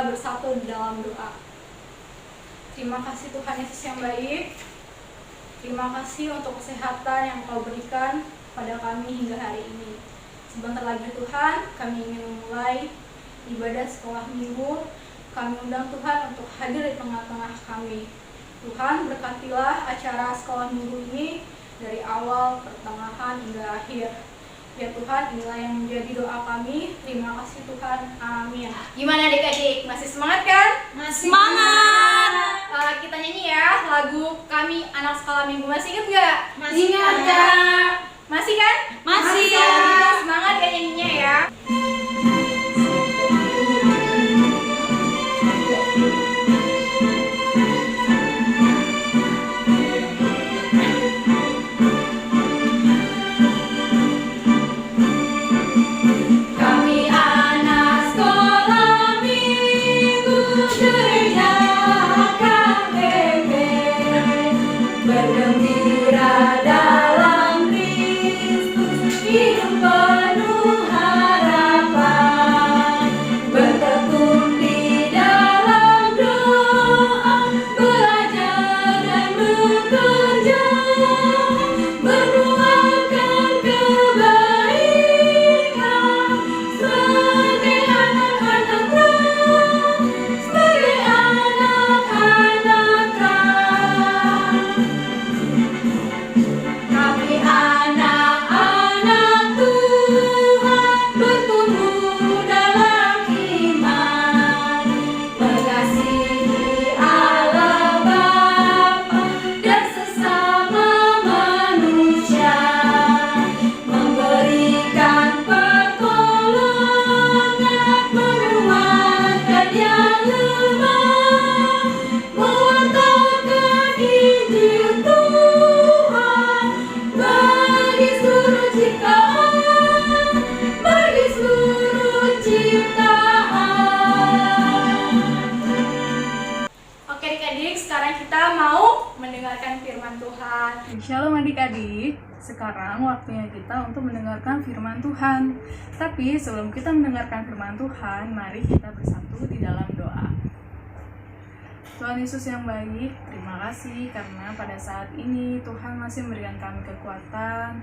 kita bersatu di dalam doa. Terima kasih Tuhan Yesus yang baik. Terima kasih untuk kesehatan yang Kau berikan pada kami hingga hari ini. Sebentar lagi Tuhan, kami ingin memulai ibadah sekolah minggu. Kami undang Tuhan untuk hadir di tengah-tengah kami. Tuhan, berkatilah acara sekolah minggu ini dari awal, pertengahan, hingga akhir. Ya Tuhan, inilah yang menjadi doa kami. Terima kasih Tuhan. Amin. Gimana adik-adik? Masih semangat kan? Masih semangat. Kita nyanyi ya lagu kami anak sekolah minggu. Masih ingat nggak? Masih ingat Kak. Masih kan? Masih. Kalau gitu semangat ya nyanyinya ya. Shalom adik-adik, sekarang waktunya kita untuk mendengarkan firman Tuhan. Tapi sebelum kita mendengarkan firman Tuhan, mari kita bersatu di dalam doa. Tuhan Yesus yang baik, terima kasih karena pada saat ini Tuhan masih memberikan kami kekuatan,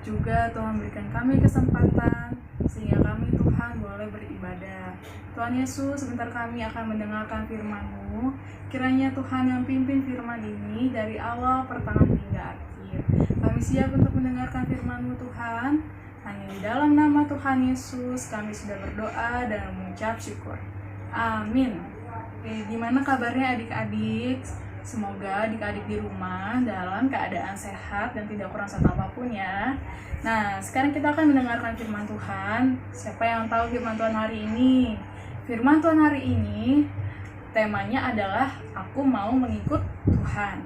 juga Tuhan berikan kami kesempatan sehingga kami Tuhan boleh beribadah. Tuhan Yesus, sebentar kami akan mendengarkan firman-Mu. Kiranya Tuhan yang pimpin firman ini dari awal, pertengahan hingga akhir. Kami siap untuk mendengarkan firman-Mu Tuhan. Hanya di dalam nama Tuhan Yesus kami sudah berdoa dan mengucap syukur. Amin. Gimana kabarnya adik-adik? Semoga adik-adik di rumah dalam keadaan sehat dan tidak kurang satu apapun ya. Nah, sekarang kita akan mendengarkan firman Tuhan. Siapa yang tahu firman Tuhan hari ini? Firman Tuhan hari ini temanya adalah aku mau mengikut Tuhan.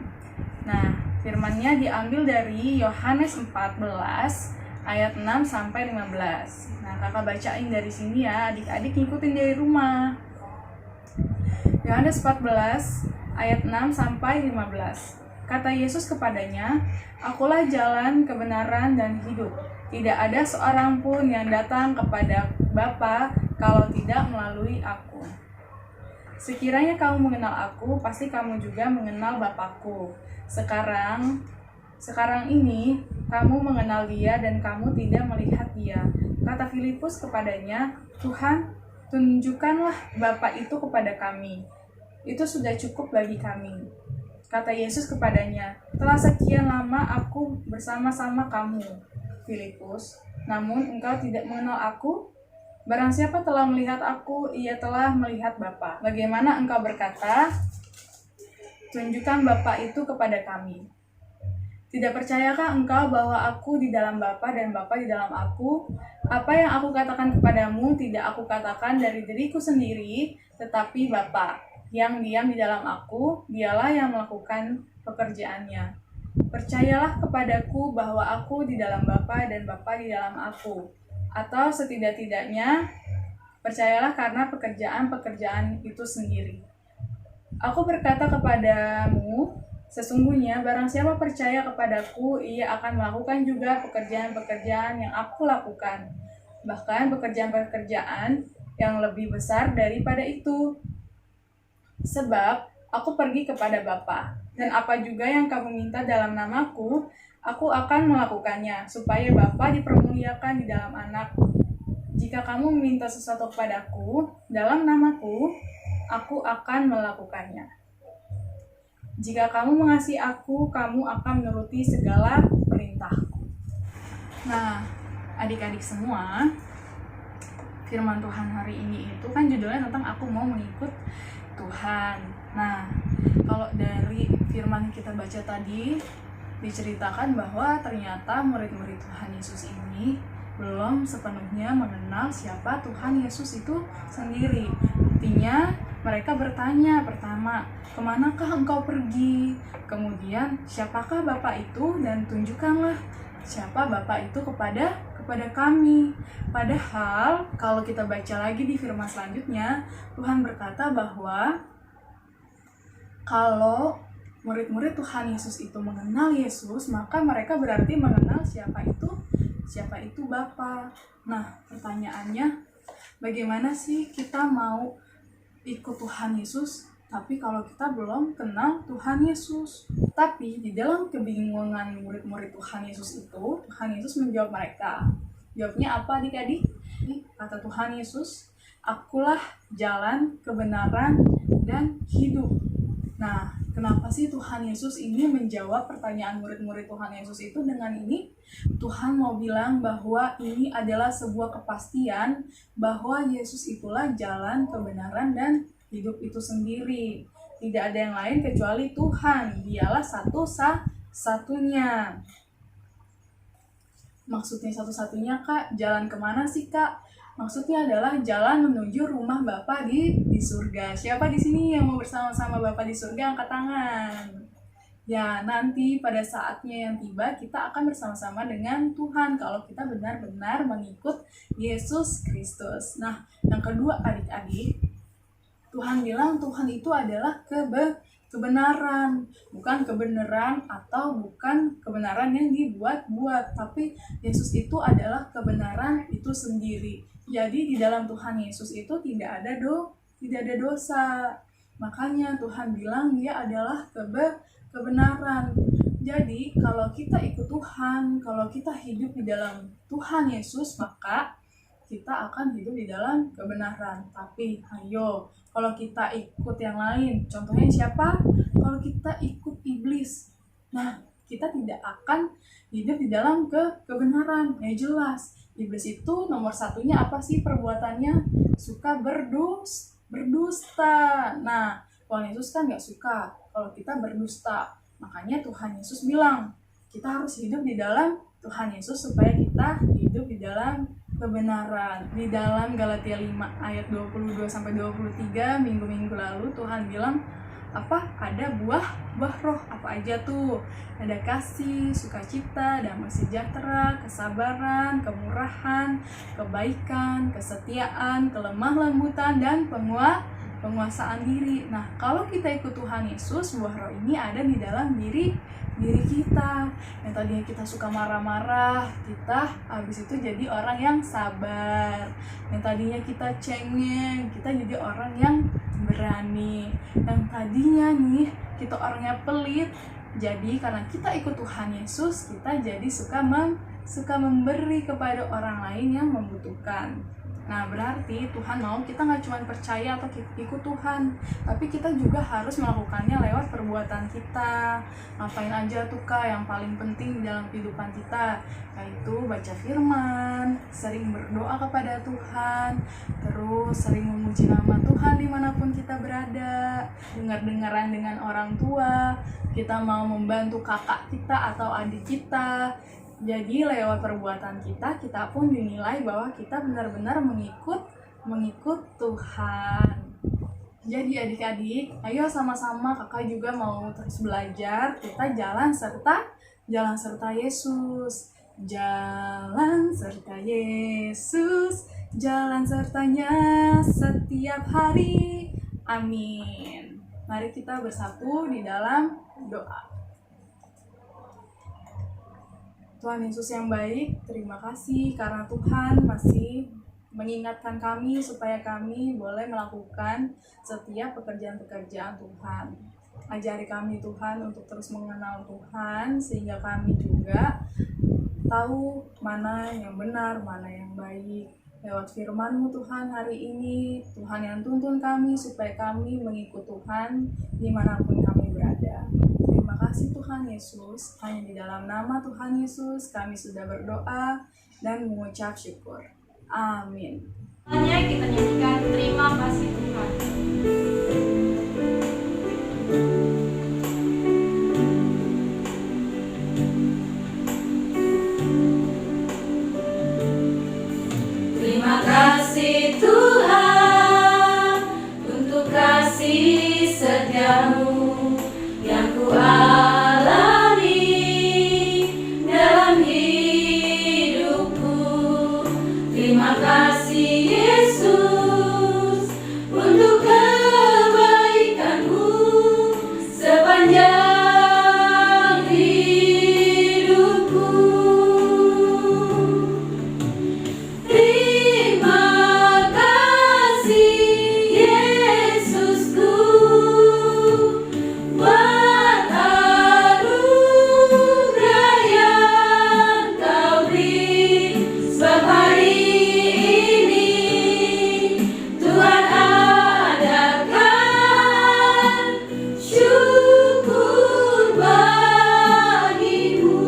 Nah, firmannya diambil dari Yohanes 14 ayat 6 sampai 15. Nah, kakak bacain dari sini ya, adik-adik ngikutin dari rumah. Yohanes 14 ayat 6 sampai 15. Kata Yesus kepadanya, "Akulah jalan, kebenaran, dan hidup. Tidak ada seorang pun yang datang kepada Bapa kalau tidak melalui aku. Sekiranya kamu mengenal aku, pasti kamu juga mengenal Bapakku. Sekarang ini kamu mengenal Dia dan kamu tidak melihat Dia." Kata Filipus kepadanya, "Tuhan, tunjukkanlah Bapa itu kepada kami. Itu sudah cukup bagi kami." Kata Yesus kepadanya, "Telah sekian lama aku bersama-sama kamu, Filipus, namun engkau tidak mengenal aku? Barang siapa telah melihat aku, ia telah melihat Bapa. Bagaimana engkau berkata, tunjukkan Bapa itu kepada kami? Tidak percayakah engkau bahwa aku di dalam Bapa dan Bapa di dalam aku? Apa yang aku katakan kepadamu tidak aku katakan dari diriku sendiri, tetapi Bapa yang diam di dalam aku, dialah yang melakukan pekerjaannya. Percayalah kepadaku bahwa aku di dalam Bapa dan Bapa di dalam aku. Atau setidak-tidaknya, percayalah karena pekerjaan-pekerjaan itu sendiri. Aku berkata kepadamu, sesungguhnya barang siapa percaya kepadaku, ia akan melakukan juga pekerjaan-pekerjaan yang aku lakukan. Bahkan pekerjaan-pekerjaan yang lebih besar daripada itu. Sebab aku pergi kepada Bapa, dan apa juga yang kamu minta dalam namaku, aku akan melakukannya, supaya Bapa dipermuliakan di dalam Anak. Jika kamu meminta sesuatu kepadaku dalam namaku, aku akan melakukannya. Jika kamu mengasihi aku, kamu akan menuruti segala perintahku. Nah, adik-adik semua, firman Tuhan hari ini itu kan judulnya tentang aku mau mengikut Tuhan. Nah, kalau dari firman yang kita baca tadi, diceritakan bahwa ternyata murid-murid Tuhan Yesus ini belum sepenuhnya mengenal siapa Tuhan Yesus itu sendiri. Artinya mereka bertanya pertama, kemanakah engkau pergi? Kemudian, siapakah Bapak itu? Dan tunjukkanlah siapa Bapak itu kepada kami. Padahal kalau kita baca lagi di firman selanjutnya, Tuhan berkata bahwa kalau murid-murid Tuhan Yesus itu mengenal Yesus, maka mereka berarti mengenal siapa itu Bapa. Nah, pertanyaannya, bagaimana sih kita mau ikut Tuhan Yesus, tapi kalau kita belum kenal Tuhan Yesus? Tapi di dalam kebingungan murid-murid Tuhan Yesus itu, Tuhan Yesus menjawab mereka. Jawabnya apa adik-adik? Kata Tuhan Yesus, akulah jalan, kebenaran, dan hidup. Nah, kenapa sih Tuhan Yesus ini menjawab pertanyaan murid-murid Tuhan Yesus itu dengan ini? Tuhan mau bilang bahwa ini adalah sebuah kepastian bahwa Yesus itulah jalan, kebenaran, dan hidup itu sendiri. Tidak ada yang lain kecuali Tuhan. Dialah satu-satunya. Maksudnya satu-satunya, Kak? Jalan kemana sih, Kak? Maksudnya adalah jalan menuju rumah Bapa di surga. Siapa di sini yang mau bersama-sama Bapa di surga? Angkat tangan. Ya, nanti pada saatnya yang tiba, kita akan bersama-sama dengan Tuhan kalau kita benar-benar mengikut Yesus Kristus. Nah, yang kedua adik-adik, Tuhan bilang Tuhan itu adalah kebenaran, bukan kebenaran atau bukan kebenaran yang dibuat-buat, tapi Yesus itu adalah kebenaran itu sendiri. Jadi di dalam Tuhan Yesus itu tidak ada dosa. Makanya Tuhan bilang Dia adalah kebenaran. Jadi kalau kita ikut Tuhan, kalau kita hidup di dalam Tuhan Yesus, maka kita akan hidup di dalam kebenaran. Tapi ayo, kalau kita ikut yang lain, contohnya siapa? Kalau kita ikut iblis, nah kita tidak akan hidup di dalam kebenaran. Ya jelas, iblis itu nomor satunya apa sih perbuatannya? Suka berdusta. Nah, Tuhan Yesus kan gak suka kalau kita berdusta. Makanya Tuhan Yesus bilang, kita harus hidup di dalam Tuhan Yesus supaya kita hidup di dalam kebenaran. Di dalam Galatia 5 ayat 22-23 minggu-minggu lalu Tuhan bilang ada buah roh. Apa aja tuh? Ada kasih, sukacita, damai sejahtera, kesabaran, kemurahan, kebaikan, kesetiaan, kelemah lembutan, dan penguasaan diri. Nah, kalau kita ikut Tuhan Yesus, buah roh ini ada di dalam diri kita. Yang tadinya kita suka marah-marah, kita habis itu jadi orang yang sabar. Yang tadinya kita cengeng, kita jadi orang yang berani. Yang tadinya nih kita orangnya pelit, jadi karena kita ikut Tuhan Yesus, kita jadi suka memberi kepada orang lain yang membutuhkan. Nah, berarti Tuhan mau kita nggak cuma percaya atau ikut Tuhan, tapi kita juga harus melakukannya lewat perbuatan kita. Ngapain aja tuh, Kak, yang paling penting di dalam kehidupan kita, yaitu baca firman, sering berdoa kepada Tuhan, terus sering memuji nama Tuhan dimanapun kita berada, dengar-dengaran dengan orang tua, kita mau membantu kakak kita atau adik kita. Jadi lewat perbuatan kita pun dinilai bahwa kita benar-benar mengikut Tuhan. Jadi adik-adik, ayo sama-sama, kakak juga mau terus belajar. Kita jalan serta Yesus. Jalan serta Yesus, jalan sertanya setiap hari. Amin. Mari kita bersatu di dalam doa. Tuhan Yesus yang baik, terima kasih karena Tuhan masih mengingatkan kami supaya kami boleh melakukan setiap pekerjaan-pekerjaan Tuhan. Ajari kami Tuhan untuk terus mengenal Tuhan, sehingga kami juga tahu mana yang benar, mana yang baik. Lewat firman-Mu Tuhan hari ini, Tuhan yang tuntun kami supaya kami mengikut Tuhan dimanapun kami berada. Terima kasih Tuhan Yesus, hanya di dalam nama Tuhan Yesus kami sudah berdoa dan mengucap syukur. Amin. Selanjutnya kita nyanyikan Terima Kasih Tuhan. Terima kasih Tuhan untuk kasih setiamu yang ku alami dalam hidupku. Terima kasih Yesus untuk kebaikanmu sepanjang hidupku. Terima kasih Yesusku buat anugerah yang Kau beri, sebab hari ini Tuhan adakan syukur bagimu.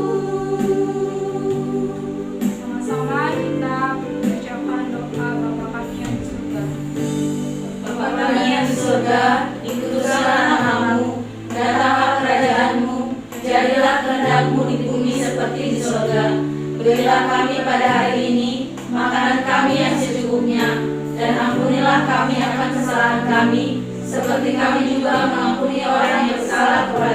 Sama-sama kita mengucapkan doa Bapa kami yang di surga. Bapa kami yang di surga, dikuduskanlah namamu, datanglah kerajaanmu, jadilah kehendak-Mu di bumi seperti di surga. Berilah kami pada hari ini makanan kami yang secukupnya, dan ampunilah kami akan kesalahan kami, seperti kami juga mengampuni orang yang bersalah kepada